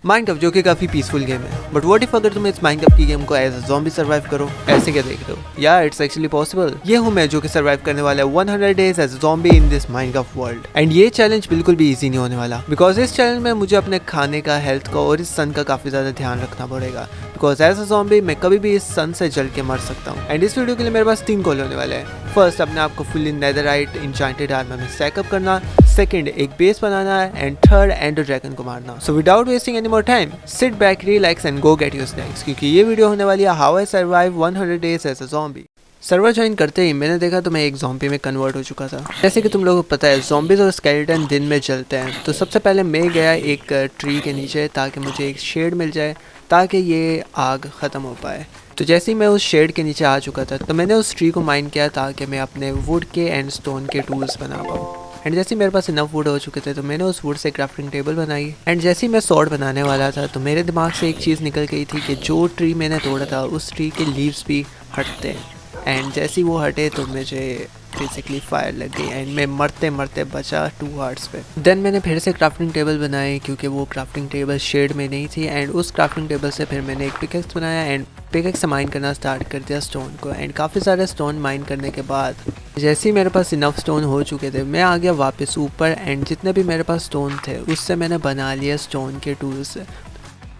Minecraft जो कि काफ़ी पीसफुल गेम है, बट व्हाट इफ अगर तुम इस माइनक्राफ्ट की गेम को एज अ ज़ॉम्बी सर्वाइव करो? ऐसे क्या देख रहे हो? या इट्स एक्चुअली पॉसिबल। ये हूँ मैं जो कि सर्वाइव करने वाला है 100 days as a zombie in this Minecraft world. And ये चैलेंज बिल्कुल भी इजी नहीं होने वाला, बिकॉज इस चैलेंज में मुझे अपने खाने का, हेल्थ का और इस सन का काफ़ी ज़्यादा ध्यान रखना पड़ेगा, बिकॉज एज अ ज़ॉम्बी मैं कभी भी इस सन से जल के मर सकता हूँ। एंड इस वीडियो के लिए मेरे पास 3 गोल होने वाले हैं। फर्स्ट, अपने आप को फुल्ली नेदरराइट इंचांटेड आर्मर में सेटअप करना। सेकंड, एक बेस बनाना है। एंड थर्ड, एंडर ड्रैगन को मारना। So without wasting any more time, sit back, relax and go get your snacks, क्योंकि ये वीडियो होने वाली है how I survive 100 days as a zombie. Server join करते ही मैंने देखा तो मैं एक ज़ॉम्बी में कन्वर्ट हो चुका था। जैसे कि तुम लोगों को पता है, ज़ॉम्बीज और स्केलेटन दिन में जलते हैं। तो सबसे पहले मैं गया एक ट्री के नीचे ताकि मुझे एक शेड मिल जाए ताकि ये आग ख़त्म हो पाए। तो जैसे ही मैं उस शेड के नीचे आ चुका था तो मैंने उस ट्री को माइन किया ताकि मैं अपने वुड के एंड स्टोन के टूल्स बना पाऊँ। एंड जैसे ही मेरे पास इनफ वुड हो चुके थे तो मैंने उस वुड से क्राफ्टिंग टेबल बनाई। एंड जैसे ही मैं सॉर्ड बनाने वाला था तो मेरे दिमाग से एक चीज़ निकल गई थी कि जो ट्री मैंने तोड़ा था उस ट्री के लीव्स भी हटते हैं। एंड जैसे ही वो हटे तो मुझे बेसिकली फायर लग गई एंड मैं मरते मरते बचा 2 हार्ट्स पे। देन मैंने फिर से क्राफ्टिंग टेबल बनाई क्योंकि वो क्राफ्टिंग टेबल शेड में नहीं थी। एंड उस क्राफ्टिंग टेबल से फिर मैंने एक पिकेक्स बनाया एंड पिकेक्स से माइन करना स्टार्ट कर दिया स्टोन को। एंड काफ़ी सारे स्टोन माइन करने के बाद जैसे ही मेरे पास इनफ स्टोन हो चुके थे मैं आ गया वापस ऊपर। एंड जितने भी मेरे पास स्टोन थे उससे मैंने बना लिया स्टोन के टूल्स।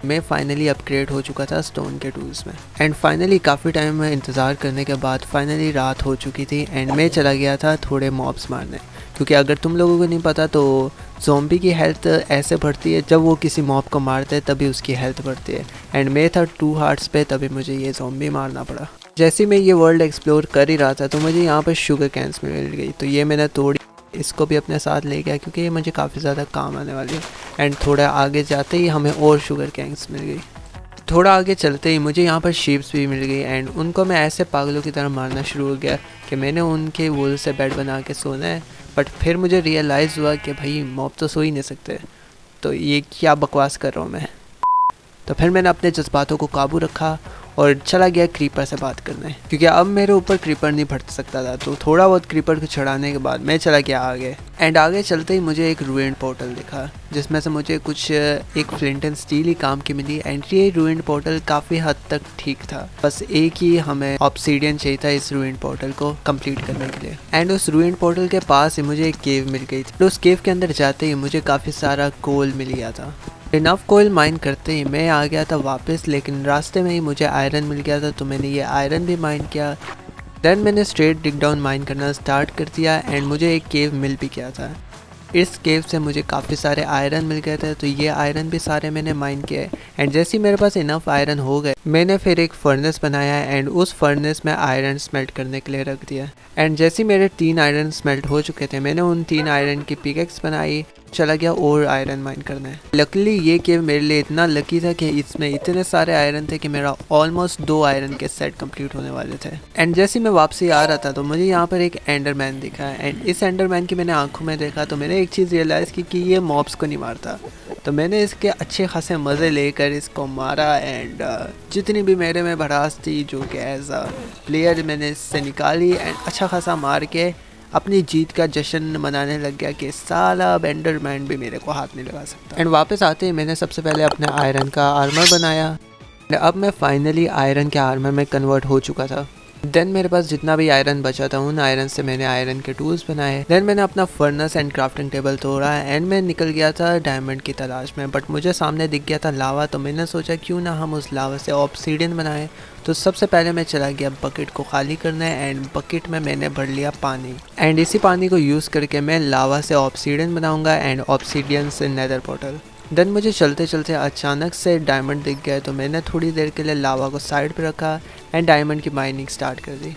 मैं फाइनली अपग्रेड हो चुका था स्टोन के टूल्स में। एंड फाइनली काफ़ी टाइम में इंतज़ार करने के बाद फाइनली रात हो चुकी थी एंड मैं चला गया था थोड़े मॉब्स मारने, क्योंकि अगर तुम लोगों को नहीं पता तो ज़ॉम्बी की हेल्थ ऐसे बढ़ती है जब वो किसी मॉब को मारते हैं तभी उसकी हेल्थ बढ़ती है। एंड मैं था 2 हार्ट्स पे तभी मुझे ये ज़ॉम्बी मारना पड़ा। जैसे मैं ये वर्ल्ड एक्सप्लोर कर ही रहा था तो मुझे यहाँ पर शुगर कैंस मिल गई, तो ये मैंने तोड़ी, इसको भी अपने साथ ले गया क्योंकि ये मुझे काफ़ी ज़्यादा काम आने वाली है। एंड थोड़ा आगे जाते ही हमें और शुगर कैंस मिल गई। थोड़ा आगे चलते ही मुझे यहाँ पर शीप्स भी मिल गई एंड उनको मैं ऐसे पागलों की तरह मारना शुरू हो गया कि मैंने उनके वूल से बेड बना के सोना है। बट फिर मुझे रियलाइज़ हुआ कि भाई मॉब तो सो ही नहीं सकते, तो ये क्या बकवास कर रहा हूँ मैं। तो फिर मैंने अपने जज्बातों को काबू रखा और चला गया क्रीपर से बात करने, क्योंकि अब मेरे ऊपर क्रीपर नहीं फट सकता था। तो थोड़ा बहुत क्रीपर को चढ़ाने के बाद मैं चला गया आगे। एंड आगे चलते ही मुझे एक रूइंड पोर्टल दिखा जिसमें से मुझे कुछ एक फ्लिंट एंड स्टील ही काम की मिली। एंड ये रूइंड पोर्टल काफ़ी हद तक ठीक था, बस एक ही हमें ऑब्सीडियन चाहिए था इस रूइंड पोर्टल को कंप्लीट करने के लिए। एंड उस रूइंड पोर्टल के पास ही मुझे एक केव मिल गई थी। तो उस केव के अंदर जाते ही मुझे काफ़ी सारा कोल मिल गया था। इनफ कोयल माइन करते ही मैं आ गया था वापस, लेकिन रास्ते में ही मुझे आयरन मिल गया था तो मैंने ये आयरन भी माइन किया। देन मैंने स्ट्रेट डिग डाउन माइन करना स्टार्ट कर दिया एंड मुझे एक केव मिल भी गया था। इस केव से मुझे काफ़ी सारे आयरन मिल गए थे तो ये आयरन भी सारे मैंने माइन किए। एंड जैसे ही मेरे पास इनफ आयरन हो गए मैंने फिर एक फर्नेस बनाया एंड उस फर्नेस में आयरन स्मेल्ट करने के लिए रख दिया। एंड जैसे ही मेरे 3 आयरन स्मेल्ट हो चुके थे मैंने उन 3 आयरन की पिकेक्स बनाई, चला गया और आयरन माइन करने। लकीली ये केव मेरे लिए इतना लकी था कि इसमें इतने सारे आयरन थे कि मेरा ऑलमोस्ट 2 आयरन के सेट कंप्लीट होने वाले थे। एंड जैसे मैं वापसी आ रहा था तो मुझे यहाँ पर एक एंडरमैन दिखा एंड इस एंडरमैन की मैंने आंखों में देखा तो मैंने एक चीज़ रियलाइज़ की कि ये मॉब्स को नहीं मारता। तो मैंने इसके अच्छे खासे मज़े लेकर इसको मारा एंड जितनी भी मेरे में भड़ास थी जो कि एज अ प्लेयर मैंने इससे निकाली एंड अच्छा खासा मार के अपनी जीत का जश्न मनाने लग गया कि साला एंडरमैन भी मेरे को हाथ नहीं लगा सकता। एंड वापस आते ही मैंने सबसे पहले अपने आयरन का आर्मर बनाया। अब मैं फाइनली आयरन के आर्मर में कन्वर्ट हो चुका था। देन मेरे पास जितना भी आयरन बचा था उन आयरन से मैंने आयरन के टूल्स बनाए। देन मैंने अपना फर्नेस एंड क्राफ्टिंग टेबल तोड़ा एंड मैं निकल गया था डायमंड की तलाश में। बट मुझे सामने दिख गया था लावा, तो मैंने सोचा क्यों ना हम उस लावा से ऑब्सीडियन बनाएं। तो सबसे पहले मैं चला गया बकेट को खाली करने एंड बकेट में मैंने भर लिया पानी। एंड इसी पानी को यूज़ करके मैं लावा से ऑब्सीडियन बनाऊंगा एंड ऑब्सीडियन से नेदर पोर्टल। देन मुझे चलते चलते अचानक से डायमंड दिख गया तो मैंने थोड़ी देर के लिए लावा को साइड पे रखा एंड डायमंड की माइनिंग स्टार्ट कर दी।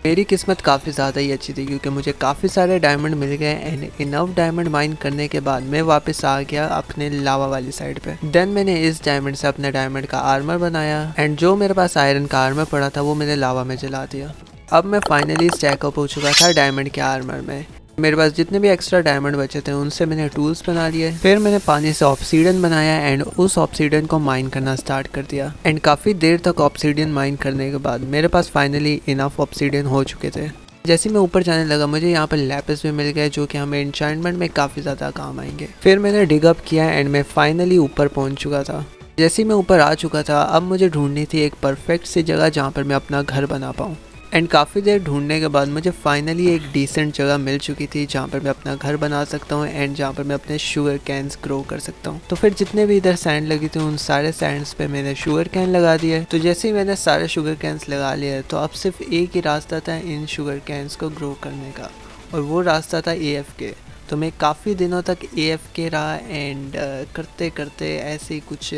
मेरी किस्मत काफ़ी ज़्यादा ही अच्छी थी क्योंकि मुझे काफ़ी सारे डायमंड मिल गए एंड इनफ डायमंड माइन करने के बाद मैं वापस आ गया अपने लावा वाली साइड पे। देन मैंने इस डायमंड से अपने डायमंड का आर्मर बनाया एंड जो मेरे पास आयरन का आर्मर पड़ा था वो मैंने लावा में जला दिया। अब मैं फाइनली स्टैक अप हो चुका था डायमंड के आर्मर में। मेरे पास जितने भी एक्स्ट्रा डायमंड बचे थे उनसे मैंने टूल्स बना लिए। फिर मैंने पानी से ऑब्सीडियन बनाया एंड उस ऑब्सीडियन को माइन करना स्टार्ट कर दिया। एंड काफ़ी देर तक ऑब्सीडियन माइन करने के बाद मेरे पास फाइनली इनफ ऑब्सीडियन हो चुके थे। जैसे मैं ऊपर जाने लगा मुझे यहाँ पर लैपिस भी मिल गए जो कि हमें एन्चेंटमेंट में काफ़ी ज़्यादा काम आएंगे। फिर मैंने डिग अप किया एंड मैं फाइनली ऊपर पहुँच चुका था। जैसे ही मैं ऊपर आ चुका था अब मुझे ढूंढनी थी एक परफेक्ट सी जगह जहाँ पर मैं अपना घर बना पाऊँ। एंड काफ़ी देर ढूंढने के बाद मुझे फाइनली एक डिसेंट जगह मिल चुकी थी जहाँ पर मैं अपना घर बना सकता हूँ एंड जहाँ पर मैं अपने शुगर कैन्स ग्रो कर सकता हूँ। तो फिर जितने भी इधर सैंड लगी थी उन सारे सैंड्स पे मैंने शुगर कैन लगा दिए। तो जैसे ही मैंने सारे शुगर कैन्स लगा लिए तो अब सिर्फ एक ही रास्ता था इन शुगर कैन्स को ग्रो करने का, और वो रास्ता था AFK। तो मैं काफ़ी दिनों तक AFK रहा एंड करते करते ऐसे ही कुछ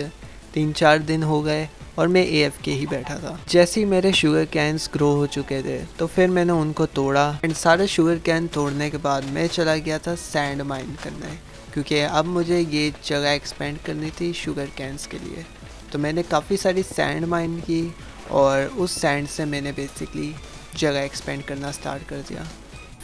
3-4 दिन हो गए और मैं AFK ही बैठा था। जैसे ही मेरे शुगर कैन्स ग्रो हो चुके थे तो फिर मैंने उनको तोड़ा एंड सारे शुगर कैन तोड़ने के बाद मैं चला गया था सैंड माइन करने, क्योंकि अब मुझे ये जगह एक्सपेंड करनी थी शुगर कैन्स के लिए। तो मैंने काफ़ी सारी सैंड माइन की और उस सैंड से मैंने बेसिकली जगह एक्सपेंड करना स्टार्ट कर दिया।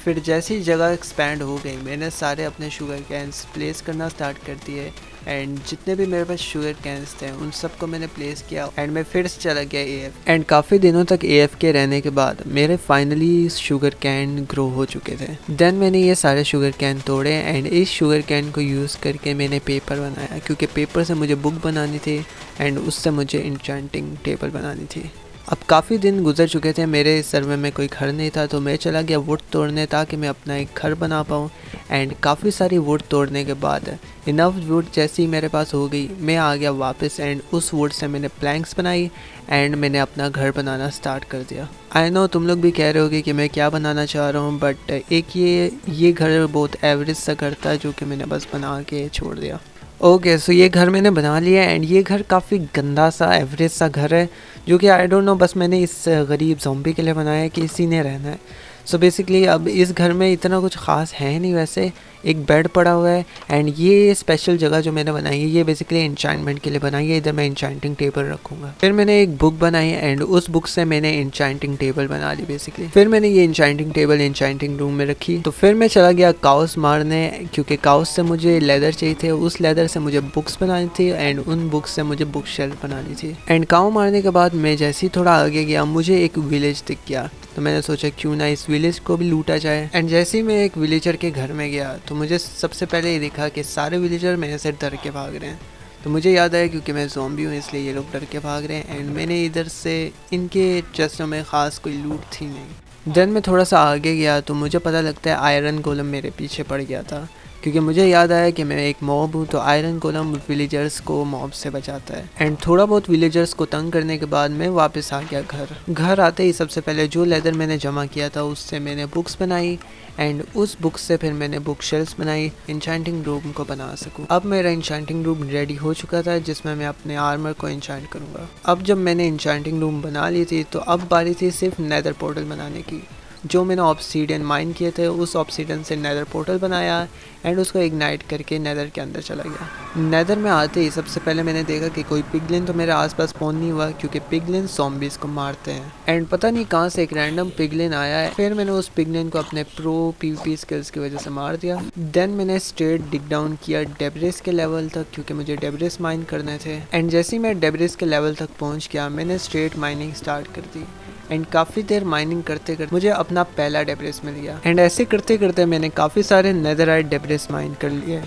फिर जैसे ही जगह एक्सपैंड हो गई मैंने सारे अपने शुगर कैन्स प्लेस करना स्टार्ट कर दिए एंड जितने भी मेरे पास शुगर कैन्स थे उन सबको मैंने प्लेस किया एंड मैं फिर से चला गया AFK। एंड काफ़ी दिनों तक AFK रहने के बाद मेरे फाइनली शुगर कैन ग्रो हो चुके थे। देन मैंने ये सारे शुगर कैन तोड़े एंड इस शुगर कैन को यूज़ करके मैंने पेपर बनाया, क्योंकि पेपर से मुझे बुक बनानी थी एंड उससे मुझे इंचेंटिंग टेबल बनानी थी। अब काफ़ी दिन गुजर चुके थे, मेरे सर्वे में कोई घर नहीं था, तो मैं चला गया वुड तोड़ने ताकि मैं अपना एक घर बना पाऊँ। एंड काफ़ी सारी वुड तोड़ने के बाद इनफ वुड जैसी मेरे पास हो गई मैं आ गया वापस एंड उस वुड से मैंने प्लैंक्स बनाई एंड मैंने अपना घर बनाना स्टार्ट कर दिया। आई नो तुम लोग भी कह रहे होगे कि मैं क्या बनाना चाह रहा हूँ, बट एक ये घर बहुत एवरेज सा घर था जो कि मैंने बस बना के छोड़ दिया। ओके सो ये घर मैंने बना लिया एंड ये घर काफ़ी गंदा सा एवरेज सा घर है जो कि आई डोंट नो, बस मैंने इस गरीब ज़ॉम्बी के लिए बनाया है कि इसी ने रहना है। सो बेसिकली अब इस घर में इतना कुछ ख़ास है नहीं, वैसे एक बेड पड़ा हुआ है एंड ये स्पेशल जगह जो मैंने बनाई है ये बेसिकली एन्चेंटमेंट के लिए बनाई है। इधर मैं एन्चेंटिंग टेबल रखूँगा। फिर मैंने एक बुक बनाई एंड उस बुक से मैंने एन्चेंटिंग टेबल बना ली बेसिकली। फिर मैंने ये एन्चेंटिंग टेबल एन्चेंटिंग रूम में रखी। तो फिर मैं चला गया काउस मारने, क्योंकि काउस से मुझे लेदर चाहिए थे, उस लेदर से मुझे बुक्स बनानी थी एंड उन बुक्स से मुझे बुक शेल्फ बनानी थी। एंड काउ मारने के बाद मैं जैसे ही थोड़ा आगे गया मुझे एक विलेज दिख गया, तो मैंने सोचा क्यों ना इस विलेज को भी लूटा जाए। एंड जैसे ही मैं एक विलेजर के घर में गया तो मुझे सबसे पहले ये दिखा कि सारे विलेजर मेरे से डर के भाग रहे हैं। तो मुझे याद आया क्योंकि मैं ज़ॉम्बी हूँ इसलिए ये लोग डर के भाग रहे हैं एंड मैंने इधर से इनके चेस्टों में ख़ास कोई लूट थी नहीं। देन मैं थोड़ा सा आगे गया तो मुझे पता लगता है आयरन गोलम मेरे पीछे पड़ गया था, क्योंकि मुझे याद आया कि मैं एक मॉब हूँ तो आयरन गोलम विलेजर्स को मॉब से बचाता है। एंड थोड़ा बहुत विलेजर्स को तंग करने के बाद मैं वापस आ गया घर आते ही सबसे पहले जो लेदर मैंने जमा किया था उससे मैंने बुक्स बनाई एंड उस बुक से फिर मैंने बुक शेल्फ्स बनाई इंचेंटिंग रूम को बना सकूं। अब मेरा इंचेंटिंग रूम रेडी हो चुका था जिसमें मैं अपने आर्मर को इंचेंट करूँगा। अब जब मैंने इंचेंटिंग रूम बना ली थी तो अब बारी थी सिर्फ नेदर पोर्टल बनाने की। जो मैंने ऑब्सीडियन माइन किए थे उस ऑब्सीडियन से नेदर पोर्टल बनाया एंड उसको इग्नाइट करके नेदर के अंदर चला गया। नेदर में आते ही सबसे पहले मैंने देखा कि कोई पिगलिन तो मेरे आसपास स्पॉन नहीं हुआ, क्योंकि पिगलिन ज़ॉम्बीज को मारते हैं। एंड पता नहीं कहाँ से एक रैंडम पिगलिन आया है। फिर मैंने उस पिगलिन को अपने प्रो PvP स्किल्स की वजह से मार दिया। देन मैंने स्ट्रेट डिग डाउन किया डेब्रिस के लेवल तक, क्योंकि मुझे डेब्रिस माइन करने थे। एंड जैसे ही मैं डेब्रिस के लेवल तक पहुँच गया मैंने स्ट्रेट माइनिंग स्टार्ट कर दी एंड काफ़ी देर माइनिंग करते करते मुझे अपना पहला डेब्रिस मिल गया। एंड ऐसे करते करते मैंने काफ़ी सारे नेदराइट डेब्रिस माइन कर लिए।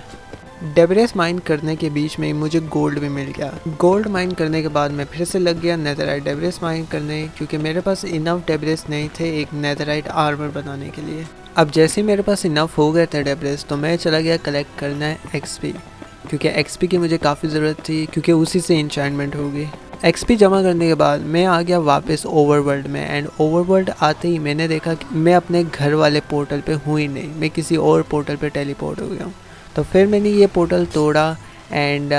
डेब्रिस माइन करने के बीच में ही मुझे गोल्ड भी मिल गया। गोल्ड माइन करने के बाद मैं फिर से लग गया नेदराइट डेब्रिस माइन करने, क्योंकि मेरे पास इनफ डेब्रिस नहीं थे एक नेदराइट आर्मर बनाने के लिए। अब जैसे ही मेरे पास इनफ हो गए थे डेब्रिस तो मैं चला गया कलेक्ट करना XP, क्योंकि XP की मुझे काफ़ी ज़रूरत थी, क्योंकि उसी से इंचेंटमेंट होगी। XP जमा करने के बाद मैं आ गया वापस ओवरवर्ल्ड में एंड ओवरवर्ल्ड आते ही मैंने देखा कि मैं अपने घर वाले पोर्टल पे हूँ ही नहीं, मैं किसी और पोर्टल पे टेलीपोर्ट हो गया हूँ। तो फिर मैंने ये पोर्टल तोड़ा एंड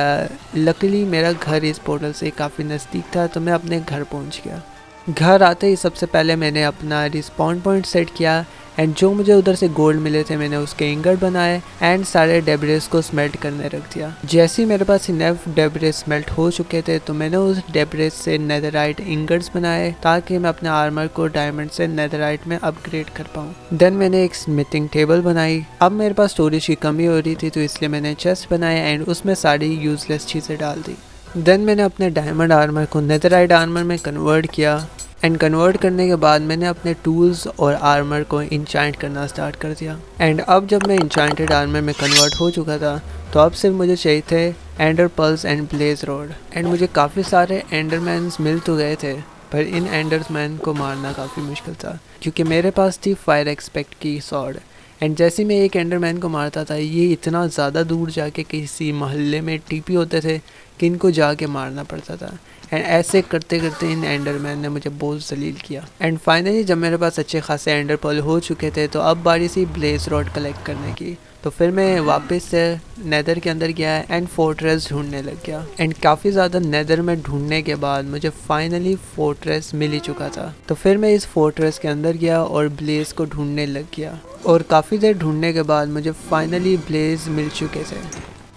लकीली मेरा घर इस पोर्टल से काफ़ी नज़दीक था, तो मैं अपने घर पहुँच गया। घर आते ही सबसे पहले मैंने अपना रिस्पॉन पॉइंट सेट किया एंड जो मुझे उधर से गोल्ड मिले थे मैंने उसके इंगट बनाए एंड सारे डेब्रिस को स्मेल्ट करने रख दिया। जैसे ही मेरे पास इनफ डेब्रिस स्मेल्ट हो चुके थे तो मैंने उस डेब्रिस से नेदराइट इंगट्स बनाए ताकि मैं अपने आर्मर को डायमंड से नेदराइट में अपग्रेड कर पाऊँ। देन मैंने एक स्मिथिंग टेबल बनाई। अब मेरे पास स्टोरेज की कमी हो रही थी तो इसलिए मैंने चेस्ट बनाया एंड उसमें सारी यूजलेस चीज़ें डाल दी। देन मैंने अपने डायमंड आर्मर को नेदराइट आर्मर में कन्वर्ट किया एंड कन्वर्ट करने के बाद मैंने अपने टूल्स और आर्मर को इंचांट करना स्टार्ट कर दिया। एंड अब जब मैं इंचांटेड आर्मर में कन्वर्ट हो चुका था तो अब सिर्फ मुझे चाहिए थे ender pearls and blaze rod. And मुझे काफ़ी सारे एंडरमैन्स मिल तो गए थे, पर इन एंडरमैन को मारना काफ़ी मुश्किल था क्योंकि मेरे पास थी फायर एक्सपेक्ट की सॉर्ड। एंड जैसे मैं एक एंडरमैन को मारता था ये इतना ज़्यादा दूर जाके किसी मोहल्ले में टीपी होते थे कि इनको जाके मारना पड़ता था। एंड ऐसे करते करते इन एंडरमैन ने मुझे बहुत जलील किया। एंड फाइनली जब मेरे पास अच्छे खासे एंडर पर्ल हो चुके थे तो अब बारी सी ब्लेज रॉड कलेक्ट करने की। तो फिर मैं वापस से नेदर के अंदर गया एंड फोर्ट्रेस ढूंढने लग गया। एंड काफ़ी ज़्यादा नेदर में ढूंढने के बाद मुझे फाइनली फोर्ट्रेस मिल ही चुका था। तो फिर मैं इस फोर्ट्रेस के अंदर गया और ब्लेज को ढूंढने लग गया और काफ़ी देर ढूंढने के बाद मुझे फाइनली ब्लेज मिल चुके थे।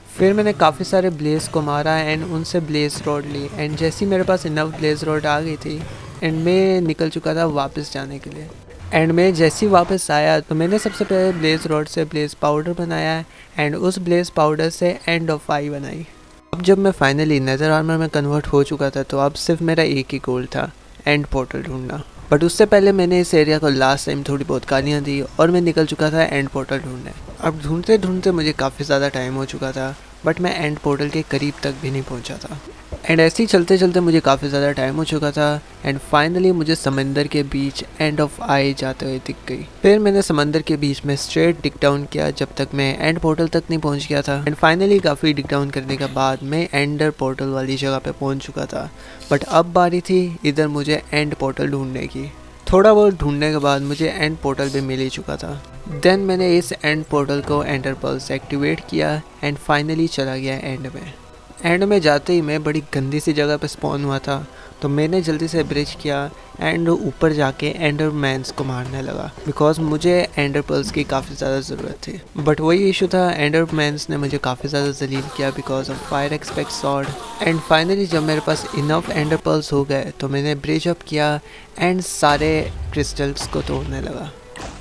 फिर मैंने काफ़ी सारे ब्लेज को मारा एंड उनसे ब्लेज रॉड ली। एंड जैसे ही मेरे पास इनफ ब्लेज रॉड आ गई थी एंड मैं निकल चुका था वापस जाने के लिए। एंड मैं जैसे ही वापस आया तो मैंने सबसे पहले ब्लेज रॉड से ब्लेज पाउडर बनाया एंड उस ब्लेज पाउडर से एंड ऑफ आई बनाई। अब जब मैं फाइनली नेदर आर्मर में कन्वर्ट हो चुका था तो अब सिर्फ मेरा एक ही गोल था, एंड पोर्टल ढूंढना। बट उससे पहले मैंने इस एरिया को लास्ट टाइम थोड़ी बहुत गालियाँ दी और मैं निकल चुका था एंड पोर्टल ढूंढने। अब ढूंढते ढूंढते मुझे काफ़ी ज़्यादा टाइम हो चुका था बट मैं एंड पोर्टल के करीब तक भी नहीं पहुंचा था। एंड ऐसे ही चलते चलते मुझे काफ़ी ज़्यादा टाइम हो चुका था एंड फाइनली मुझे समंदर के बीच एंड ऑफ आई जाते हुए दिख गई। फिर मैंने समंदर के बीच में स्ट्रेट डिग डाउन किया जब तक मैं एंड पोर्टल तक नहीं पहुंच गया था। एंड फाइनली काफ़ी डिग डाउन करने के बाद मैं एंडर पोर्टल वाली जगह पे पहुंच चुका था। बट अब बारी थी इधर मुझे एंड पोर्टल ढूंढने की। थोड़ा बहुत ढूंढने के बाद मुझे एंड पोर्टल भी मिल ही चुका था। देन मैंने इस एंड पोर्टल को एंडर पर्ल से एक्टिवेट किया एंड फाइनली चला गया एंड में। एंड में जाते ही मैं बड़ी गंदी सी जगह पे स्पॉन हुआ था तो मैंने जल्दी से ब्रिज किया एंड ऊपर जाके एंडर मैन्स को मारने लगा बिकॉज मुझे एंडर पर्ल्स की काफ़ी ज़्यादा ज़रूरत थी। बट वही इशू था, एंडर मैन्स ने मुझे काफ़ी ज़्यादा जलील किया because of fire expect sword. And finally जब मेरे पास इनफ एंडर पर्ल्स हो गए तो मैंने ब्रिज अप किया एंड सारे क्रिस्टल्स को तोड़ने लगा।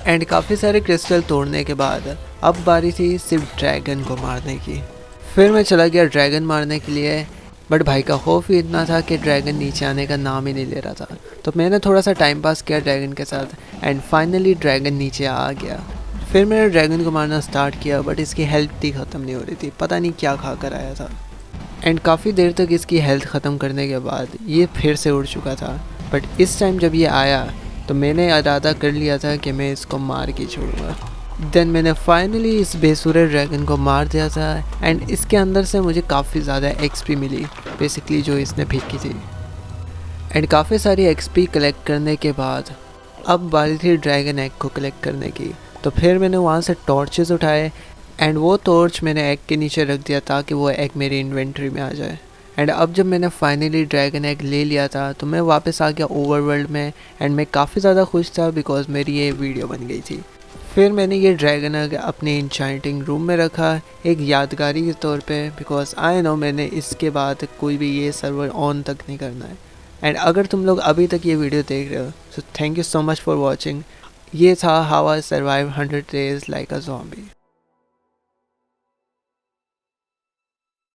एंड काफ़ी सारे क्रिस्टल तोड़ने के बाद अब बारी थी सिर्फ ड्रैगन को मारने की। फिर मैं चला गया ड्रैगन मारने के लिए बट भाई का खौफ ही इतना था कि ड्रैगन नीचे आने का नाम ही नहीं ले रहा था। तो मैंने थोड़ा सा टाइम पास किया ड्रैगन के साथ एंड फाइनली ड्रैगन नीचे आ गया। फिर मैंने ड्रैगन को मारना स्टार्ट किया बट इसकी हेल्थ ही ख़त्म नहीं हो रही थी, पता नहीं क्या खा कर आया था। एंड काफ़ी देर तक इसकी हेल्थ ख़त्म करने के बाद ये फिर से उड़ चुका था। बट इस टाइम जब ये आया तो मैंने इरादा कर लिया था कि मैं इसको मार के छोड़ूंगा। देन मैंने फाइनली इस बेसुरे ड्रैगन को मार दिया था एंड इसके अंदर से मुझे काफ़ी ज़्यादा एक्सपी मिली बेसिकली जो इसने फेंकी थी। एंड काफ़ी सारी एक्सपी कलेक्ट करने के बाद अब बारी थी ड्रैगन एग को कलेक्ट करने की। तो फिर मैंने वहाँ से टॉर्चेस उठाए एंड वो टॉर्च मैंने एग के नीचे रख दिया ताकि वो एग मेरी इन्वेंट्री में आ जाए। एंड अब जब मैंने फाइनली ड्रैगन एग ले लिया था तो मैं वापस आ गया ओवरवर्ल्ड में एंड मैं काफ़ी ज़्यादा खुश था बिकॉज मेरी ये वीडियो बन गई थी। फिर मैंने ये ड्रैगन एग अपने इंचांटिंग रूम में रखा एक यादगारी के तौर पे बिकॉज आई नो मैंने इसके बाद कोई भी ये सर्वर ऑन तक नहीं करना है। एंड अगर तुम लोग अभी तक ये वीडियो देख रहे हो तो thank you so much for watching. ये था how I survive 100 days like a zombie.